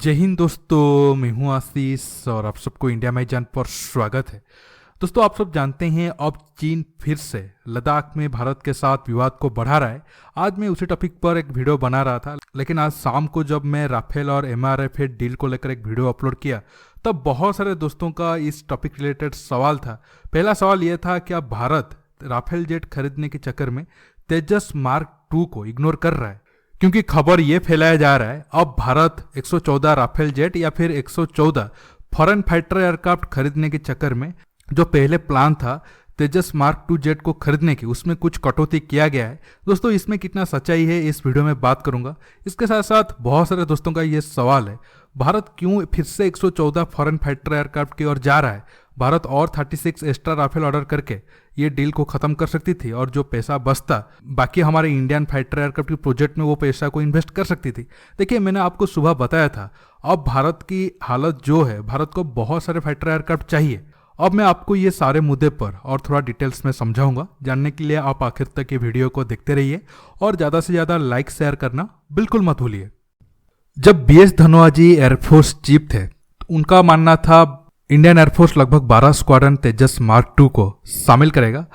जय हिंद दोस्तों, मैं हूं आशीष और आप सबको इंडिया माई जान पर स्वागत है। दोस्तों, आप सब जानते हैं अब चीन फिर से लद्दाख में भारत के साथ विवाद को बढ़ा रहा है। आज मैं उसी टॉपिक पर एक वीडियो बना रहा था, लेकिन आज शाम को जब मैं राफेल और MRF डील को लेकर एक वीडियो अपलोड किया तब बहुत सारे दोस्तों का इस टॉपिक रिलेटेड सवाल था। पहला सवाल यह था, क्या भारत राफेल जेट खरीदने के चक्कर में तेजस मार्क 2 को इग्नोर कर रहा है? क्योंकि खबर ये फैलाया जा रहा है अब भारत 114 राफेल जेट या फिर 114 फॉरेन फाइटर एयरक्राफ्ट खरीदने के चक्कर में जो पहले प्लान था तेजस मार्क 2 जेट को खरीदने की, उसमें कुछ कटौती किया गया है। दोस्तों, इसमें कितना सच्चाई है इस वीडियो में बात करूंगा। इसके साथ साथ बहुत सारे दोस्तों का ये सवाल है, भारत क्यों फिर से 114 फॉरेन फाइटर एयरक्राफ्ट की ओर जा रहा है? भारत और 36 एक्स्ट्रा राफेल ऑर्डर करके ये डील को खत्म कर सकती थी और जो पैसा बचता बाकी हमारे इंडियन फाइटर एयरक्राफ्ट के प्रोजेक्ट में वो पैसा को इन्वेस्ट कर सकती थी। देखिए, मैंने आपको सुबह बताया था अब भारत की हालत जो है, भारत को बहुत सारे फाइटर एयरक्राफ्ट चाहिए। अब मैं आपको ये सारे मुद्दे पर और थोड़ा डिटेल्स में समझाऊंगा। जानने के लिए आप आखिर तक ये वीडियो को देखते रहिए और ज़्यादा से ज़्यादा लाइक शेयर करना बिल्कुल मत भूलिए। जब BS धनोआ जी एयरफोर्स चीफ थे, उनका मानना था इंडियन एयरफोर्स लगभग 12 स्क्वाड्रन तेजस मार्क 2 को शामिल करेगा।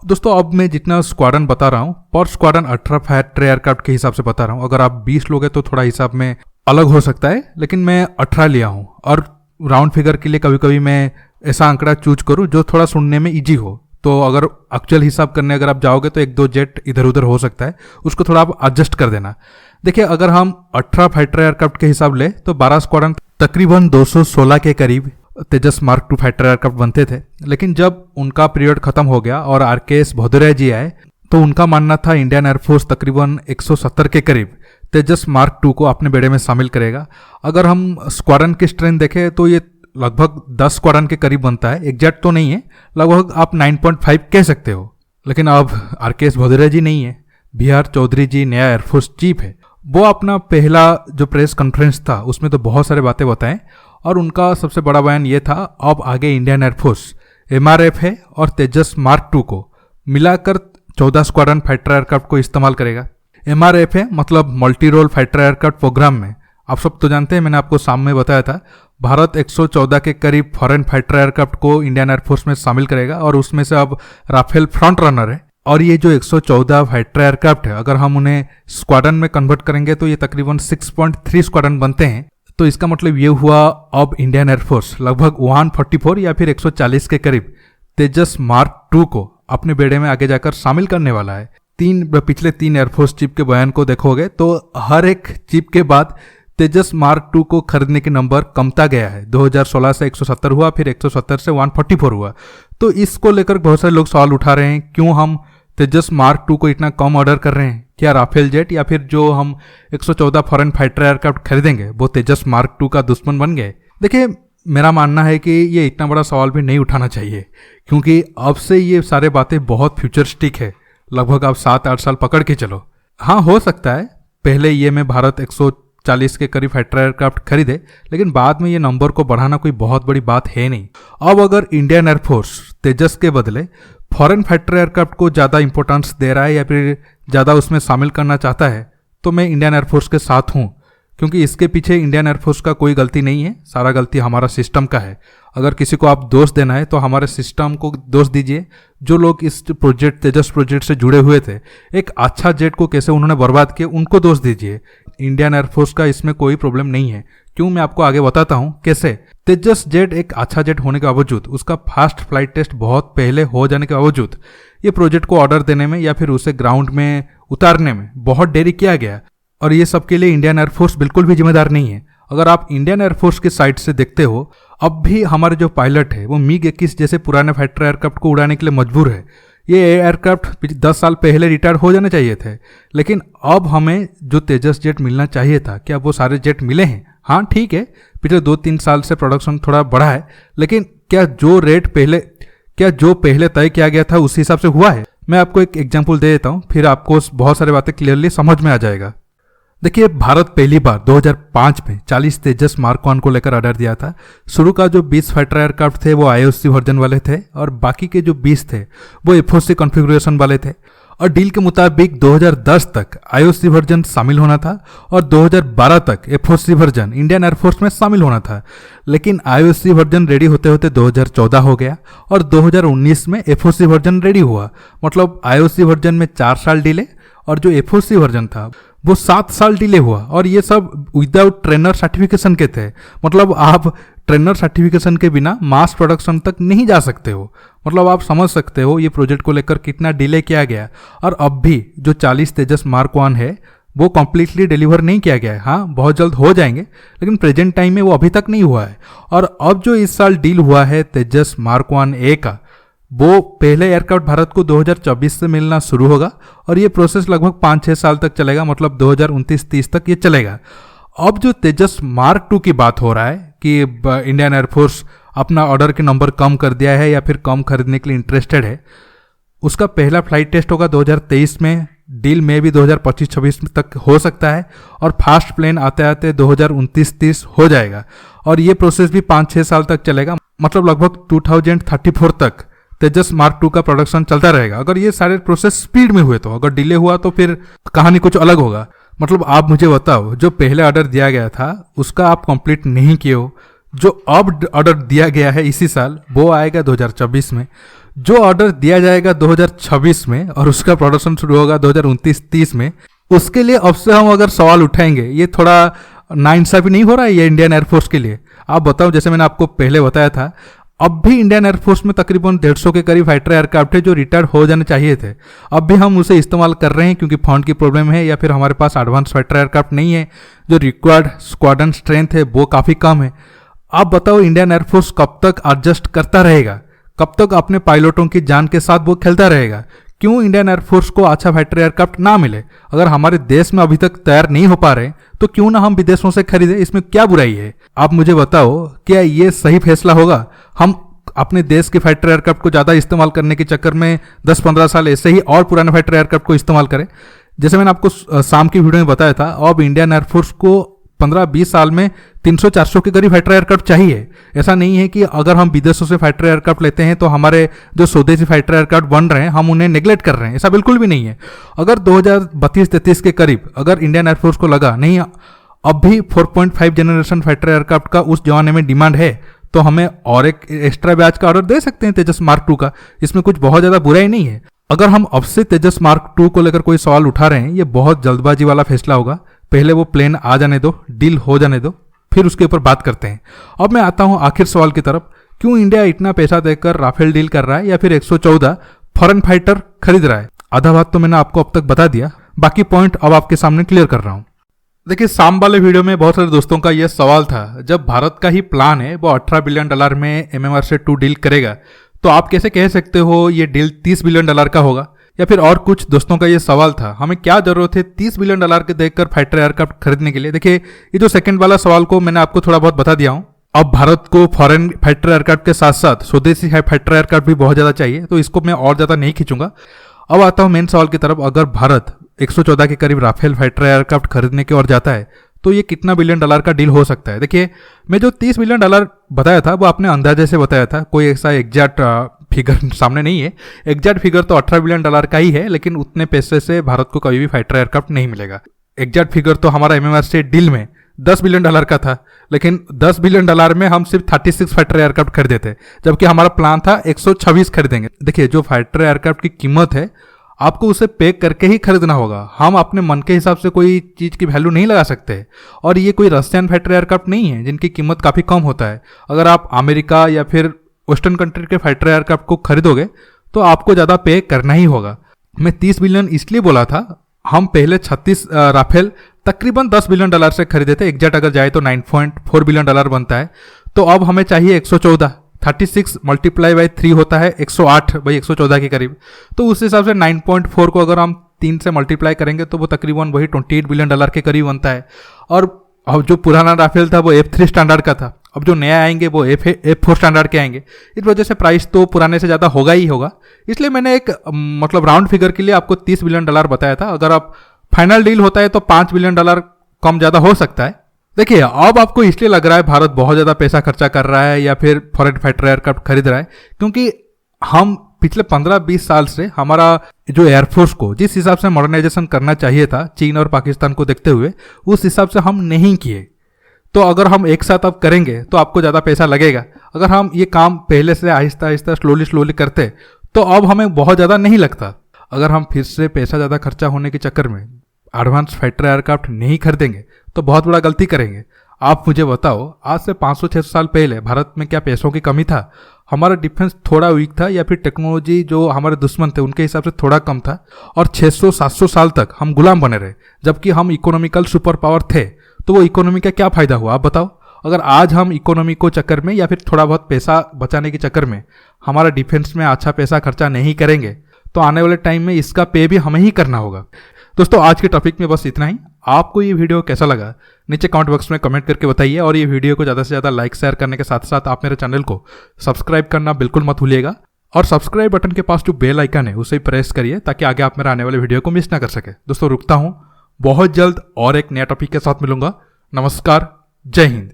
दोस्तों, अब मैं जितना स्क्वाड्रन बता रहा हूँ पर स्क्वाड्रन 18 फाइटर एयरक्राफ्ट के हिसाब से बता रहा हूँ। अगर आप 20 लोगे तो थोड़ा हिसाब में अलग हो सकता है, लेकिन मैं 18 लिया हूँ और राउंड फिगर के लिए कभी कभी मैं ऐसा आंकड़ा चूज करूँ जो थोड़ा सुनने में ईजी हो। तो अगर एक्चुअल हिसाब करने अगर आप जाओगे तो 1-2 जेट इधर उधर हो सकता है, उसको थोड़ा आप एडजस्ट कर देना। देखिए, अगर हम 18 फाइटर एयरक्राफ्ट के हिसाब ले तो 12 स्क्वाड्रन तकरीबन 216 के करीब तेजस मार्क 2 फाइटर एयरक्राफ्ट बनते थे। लेकिन जब उनका पीरियड खत्म हो गया और RKS भदौरिया जी आए तो उनका मानना था इंडियन एयरफोर्स तकरीबन 170 के करीब तेजस मार्क 2 को अपने बेड़े में शामिल करेगा। अगर हम स्क्वाड्रन की स्ट्रेंथ देखें तो ये लगभग 10 स्क्वाड्रन के करीब बनता है। एग्जैक्ट तो नहीं है, लगभग आप 9.5 कह सकते हो। लेकिन अब RKS भदौरिया जी नहीं है, BR चौधरी जी नया एयरफोर्स चीफ है। वो अपना पहला जो प्रेस कॉन्फ्रेंस था उसमें तो बहुत सारे बातें बताएं और उनका सबसे बड़ा बयान ये था, अब आगे इंडियन एयरफोर्स MRF है और तेजस मार्क 2 को मिलाकर 14 स्क्वाड्रन फाइटर एयरक्राफ्ट को इस्तेमाल करेगा। MRF है मतलब multi role fighter aircraft programme में आप सब तो जानते हैं, मैंने आपको सामने बताया था भारत 114 के करीब फॉरेन फाइटर एयरक्राफ्ट को इंडियन एयरफोर्स में शामिल करेगा और उसमें से अब राफेल फ्रंट रनर है। और ये जो 114 फाइटर एयरक्राफ्ट है, अगर हम उन्हें स्क्वाड्रन में कन्वर्ट करेंगे तो ये तकरीबन 6.3 स्क्वाड्रन बनते हैं। तो इसका मतलब ये हुआ अब इंडियन एयरफोर्स लगभग 144 या फिर 140 के करीब तेजस मार्क 2 को अपने बेड़े में आगे जाकर शामिल करने वाला है। पिछले 3 एयरफोर्स चीफ के बयान को देखोगे तो हर एक चीफ के बाद तेजस मार्क 2 को खरीदने के नंबर कमता गया है। 2016 से 170 हुआ, फिर 170 से 144 हुआ। तो इसको लेकर बहुत सारे लोग सवाल उठा रहे हैं, क्यों हम तेजस मार्क 2 को इतना कम ऑर्डर कर रहे हैं? क्या राफेल जेट या फिर जो हम 114 फॉरेन फाइटर एयरक्राफ्ट खरीदेंगे वो तेजस मार्क 2 का दुश्मन बन गए? देखिए, मेरा मानना है कि ये इतना बड़ा सवाल भी नहीं उठाना चाहिए, क्योंकि अब से ये सारे बातें बहुत फ्यूचरिस्टिक है। लगभग आप 7-8 साल पकड़ के चलो। हाँ, हो सकता है पहले ये में भारत 140 के करीब फाइटर एयरक्राफ्ट खरीदे, लेकिन बाद में ये नंबर को बढ़ाना कोई बहुत बड़ी बात है नहीं। अब अगर इंडियन एयरफोर्स तेजस के बदले फॉरेन फाइटर एयरक्राफ्ट को ज़्यादा इंपॉर्टेंस दे रहा है या फिर ज़्यादा उसमें शामिल करना चाहता है तो मैं इंडियन एयरफोर्स के साथ हूँ, क्योंकि इसके पीछे इंडियन एयरफोर्स का कोई गलती नहीं है। सारा गलती हमारा सिस्टम का है। अगर किसी को आप दोष देना है तो हमारे सिस्टम को दोष दीजिए। जो लोग इस प्रोजेक्ट तेजस प्रोजेक्ट से जुड़े हुए थे, एक अच्छा जेट को कैसे उन्होंने बर्बाद किया, उनको दोष दीजिए। इंडियन एयरफोर्स का इसमें कोई प्रॉब्लम नहीं है। क्यों, मैं आपको आगे बताता हूँ कैसे। तेजस जेट एक अच्छा जेट होने के बावजूद, उसका फास्ट फ्लाइट टेस्ट बहुत पहले हो जाने के बावजूद ये प्रोजेक्ट को ऑर्डर देने में या फिर उसे ग्राउंड में उतारने में बहुत देरी किया गया। और ये सबके लिए इंडियन एयरफोर्स बिल्कुल भी जिम्मेदार नहीं है। अगर आप इंडियन एयरफोर्स की साइड से देखते हो, अब भी हमारे जो पायलट है वो MiG-21 जैसे पुराने फाइटर एयरक्राफ्ट को उड़ाने के लिए मजबूर है। ये एयरक्राफ्ट 10 साल पहले रिटायर हो जाने चाहिए थे, लेकिन अब हमें जो तेजस जेट मिलना चाहिए था, क्या वो सारे जेट मिले हैं? हाँ, ठीक है, पिछले 2-3 साल से प्रोडक्शन थोड़ा बढ़ा है, लेकिन क्या जो पहले तय किया गया था उस हिसाब से हुआ है? मैं आपको एक एग्जांपल दे देता हूँ, फिर आपको बहुत सारे बातें क्लियरली समझ में आ जाएगा। देखिए, भारत पहली बार 2005 में 40 तेजस मार्क 1 को लेकर ऑर्डर दिया था। शुरू का जो 20 फाइटर एयरक्राफ्ट थे वो IOC वर्जन वाले थे और बाकी के जो 20 थे वो FOC कॉन्फ़िगरेशन वाले थे। और डील के मुताबिक 2010 तक आईओसी वर्जन शामिल होना था और 2012 तक एफओसी वर्जन इंडियन एयरफोर्स में शामिल होना था। लेकिन आईओसी वर्जन रेडी होते होते 2014 हो गया और 2019 में एफओसी वर्जन रेडी हुआ। मतलब आईओसी वर्जन में 4 साल डिले और जो एफओसी वर्जन था वो 7 साल डिले हुआ, और ये सब विदाउट ट्रेनर सर्टिफिकेशन के थे। मतलब आप ट्रेनर सर्टिफिकेशन के बिना मास प्रोडक्शन तक नहीं जा सकते हो। मतलब आप समझ सकते हो ये प्रोजेक्ट को लेकर कितना डिले किया गया। और अब भी जो 40 तेजस मार्क 1 है वो कम्प्लीटली डिलीवर नहीं किया गया है। हाँ, बहुत जल्द हो जाएंगे, लेकिन प्रेजेंट टाइम में वो अभी तक नहीं हुआ है। और अब जो इस साल डील हुआ है तेजस मार्क 1A का, वो पहले एयरक्राफ्ट भारत को 2024 से मिलना शुरू होगा और ये प्रोसेस लगभग 5-6 साल तक चलेगा। मतलब 2029-30 तक ये चलेगा। अब जो तेजस मार्क 2 की बात हो रहा है कि इंडियन एयरफोर्स अपना ऑर्डर के नंबर कम कर दिया है या फिर कम खरीदने के लिए इंटरेस्टेड है, उसका पहला फ्लाइट टेस्ट होगा 2023 में। डील में भी 2025-26 तक हो सकता है और फास्ट प्लेन आते आते 2029-30 हो जाएगा। और ये प्रोसेस भी 5-6 साल तक चलेगा। मतलब लगभग 2034 तक तेजस मार्क 2 का प्रोडक्शन चलता रहेगा। अगर ये सारे प्रोसेस स्पीड में हुए तो, अगर डिले हुआ तो फिर कहानी कुछ अलग होगा। मतलब आप मुझे बताओ, जो पहले ऑर्डर दिया गया था उसका आप कंप्लीट नहीं किए हो। जो अब ऑर्डर दिया गया है इसी साल वो आएगा 2024 में। जो ऑर्डर दिया जाएगा 2026 में और उसका प्रोडक्शन शुरू होगा 2029-30 में, उसके लिए अब से हम अगर सवाल उठाएंगे, ये थोड़ा नाइंसाफी नहीं हो रहा है ये इंडियन एयरफोर्स के लिए? आप बताओ, जैसे मैंने आपको पहले बताया था, अब भी इंडियन एयरफोर्स में तकरीबन 150 के करीब फाइटर एयरक्राफ्ट है जो रिटायर हो जाने चाहिए थे। अब भी हम उसे इस्तेमाल कर रहे हैं क्योंकि फंड की प्रॉब्लम है या फिर हमारे पास एडवांस फाइटर एयरक्राफ्ट नहीं है। जो रिक्वायर्ड स्क्वाड्रन स्ट्रेंथ है वो काफ़ी कम है। आप बताओ इंडियन एयरफोर्स कब तक एडजस्ट करता रहेगा? कब तक अपने पायलटों की जान के साथ वो खेलता रहेगा? क्यों इंडियन एयरफोर्स को अच्छा फाइटर एयरक्राफ्ट ना मिले? अगर हमारे देश में अभी तक तैयार नहीं हो पा रहे तो क्यों ना हम विदेशों से खरीदे? इसमें क्या बुराई है? आप मुझे बताओ, क्या ये सही फैसला होगा? हम अपने देश के फाइटर एयरक्राफ्ट को ज़्यादा इस्तेमाल करने के चक्कर में 10-15 साल ऐसे ही और पुराने फाइटर एयरक्राफ्ट को इस्तेमाल करें? जैसे मैंने आपको शाम की वीडियो में बताया था, अब इंडियन एयरफोर्स को 15-20 साल में 300-400 के करीब फाइटर एयरक्राफ्ट चाहिए। ऐसा नहीं है कि अगर हम विदेशों से फाइटर एयरक्राफ्ट लेते हैं तो हमारे जो स्वदेशी फाइटर एयरक्राफ्ट बन रहे हैं हम उन्हें नेग्लेक्ट कर रहे हैं। ऐसा बिल्कुल भी नहीं है। अगर 2032-33 के करीब अगर इंडियन एयरफोर्स को लगा नहीं अब भी 4.5 जनरेशन फाइटर एयरक्राफ्ट का उस जमाने में डिमांड है, तो हमें और एक एक्स्ट्रा बैच का ऑर्डर दे सकते हैं तेजस मार्क 2 का। इसमें कुछ बहुत ज़्यादा बुराई नहीं है। अगर हम अब से तेजस मार्क 2 को लेकर कोई सवाल उठा रहे हैं, ये बहुत जल्दबाजी वाला फैसला होगा। पहले वो प्लेन आ जाने दो, डील हो जाने दो, फिर उसके ऊपर बात करते हैं। अब मैं आता हूं आखिर सवाल की तरफ, क्यों इंडिया इतना पैसा देकर राफेल डील कर रहा है या फिर 114 फॉरेन फाइटर खरीद रहा है? आधा बात तो मैंने आपको अब तक बता दिया, बाकी पॉइंट अब आपके सामने क्लियर कर रहा हूं। देखिए, शाम वाले वीडियो में बहुत सारे दोस्तों का यह सवाल था, जब भारत का ही प्लान है वो $18 बिलियन में MMR से 2 डील करेगा, तो आप कैसे कह सकते हो ये डील $30 बिलियन का होगा? या फिर और कुछ दोस्तों का ये सवाल था, हमें क्या जरूरत है $30 बिलियन के देखकर फाइटर एयरक्राफ्ट खरीदने के लिए? देखिए, ये जो सेकंड वाला सवाल को मैंने आपको थोड़ा बहुत बता दिया हूं। अब भारत को फॉरेन फाइटर एयरक्राफ्ट के साथ साथ स्वदेशी फाइटर एयरक्राफ्ट भी बहुत ज्यादा चाहिए, तो इसको मैं और ज्यादा नहीं खींचूंगा। अब आता हूं मेन सवाल की तरफ। अगर भारत 114 के करीब राफेल फाइटर एयरक्राफ्ट खरीदने की ओर जाता है तो ये कितना $बिलियन का डील हो सकता है? देखिए, मैं जो $30 बिलियन बताया था वो आपने अंदाजे से बताया था, कोई ऐसा एग्जैक्ट फिगर सामने नहीं है। एग्जैक्ट फिगर तो $18 बिलियन का ही है, लेकिन उतने पैसे से भारत को कभी भी फाइटर एयरक्राफ्ट नहीं मिलेगा। एग्जैक्ट फिगर तो हमारा MMR से डील में $10 बिलियन का था, लेकिन $10 बिलियन में हम सिर्फ 36 फाइटर एयरक्राफ्ट खरीदे थे, जबकि हमारा प्लान था 126 खरीदेंगे। देखिए, जो फाइटर एयरक्राफ्ट की कीमत है आपको उसे पे करके ही खरीदना होगा। हम अपने मन के हिसाब से कोई चीज़ की वैल्यू नहीं लगा सकते। और ये कोई रशियन फाइटर एयरक्राफ्ट नहीं है जिनकी कीमत काफ़ी कम होता है। अगर आप अमेरिका या फिर वेस्टर्न कंट्री के फाइटर एयरक्राफ्ट को खरीदोगे तो आपको ज़्यादा पे करना ही होगा। मैं 30 बिलियन इसलिए बोला था, हम पहले 36 राफेल तकरीबन $10 बिलियन से खरीदे थे। एग्जैक्ट अगर जाए तो $9.4 बिलियन बनता है। तो अब हमें चाहिए 114। 36 मल्टीप्लाई बाई 3 होता है 108 बाई 114 के करीब। तो उस हिसाब से 9.4 को अगर हम 3 से मल्टीप्लाई करेंगे तो वो तकरीबन वही $28 बिलियन के करीब बनता है। और अब जो पुराना राफेल था वो F3 स्टैंडर्ड का था, अब जो नया आएंगे वो F4 स्टैंडर्ड के आएंगे। इस वजह से प्राइस तो पुराने से ज़्यादा होगा ही होगा। इसलिए मैंने एक मतलब राउंड फिगर के लिए आपको $30 बिलियन बताया था। अगर आप फाइनल डील होता है तो $5 बिलियन कम ज़्यादा हो सकता है। देखिए, अब आपको इसलिए लग रहा है भारत बहुत ज़्यादा पैसा खर्चा कर रहा है या फिर फॉरेन फाइटर एयरक्राफ्ट खरीद रहा है क्योंकि हम पिछले 15-20 साल से हमारा जो एयरफोर्स को जिस हिसाब से मॉडर्नाइजेशन करना चाहिए था चीन और पाकिस्तान को देखते हुए, उस हिसाब से हम नहीं किए। तो अगर हम एक साथ अब करेंगे तो आपको ज़्यादा पैसा लगेगा। अगर हम ये काम पहले से आहिस्ता आहिस्ता स्लोली करते तो अब हमें बहुत ज़्यादा नहीं लगता। अगर हम फिर से पैसा ज़्यादा खर्चा होने के चक्कर में एडवांस फाइटर एयरक्राफ्ट नहीं खरीदेंगे तो बहुत बड़ा गलती करेंगे। आप मुझे बताओ, आज से 500-600 साल पहले भारत में क्या पैसों की कमी था? हमारा डिफेंस थोड़ा वीक था या फिर टेक्नोलॉजी जो हमारे दुश्मन थे उनके हिसाब से थोड़ा कम था, और 600-700 साल तक हम गुलाम बने रहे जबकि हम इकोनॉमिकल सुपर पावर थे। तो वो इकोनॉमी का क्या फायदा हुआ आप बताओ? अगर आज हम इकोनॉमी को चक्कर में या फिर थोड़ा बहुत पैसा बचाने के चक्कर में हमारा डिफेंस में अच्छा पैसा खर्चा नहीं करेंगे तो आने वाले टाइम में इसका पे भी हमें ही करना होगा। दोस्तों, आज के टॉपिक में बस इतना ही। आपको ये वीडियो कैसा लगा नीचे कमेंट बॉक्स में कमेंट करके बताइए, और ये वीडियो को ज़्यादा से ज़्यादा लाइक शेयर करने के साथ साथ आप मेरे चैनल को सब्सक्राइब करना बिल्कुल मत भूलिएगा, और सब्सक्राइब बटन के पास जो बेल आइकन है उसे प्रेस करिए ताकि आगे आप मेरे आने वाले वीडियो को मिस ना कर सके। दोस्तों रुकता हूँ, बहुत जल्द और एक नया टॉपिक के साथ मिलूंगा। नमस्कार, जय हिंद।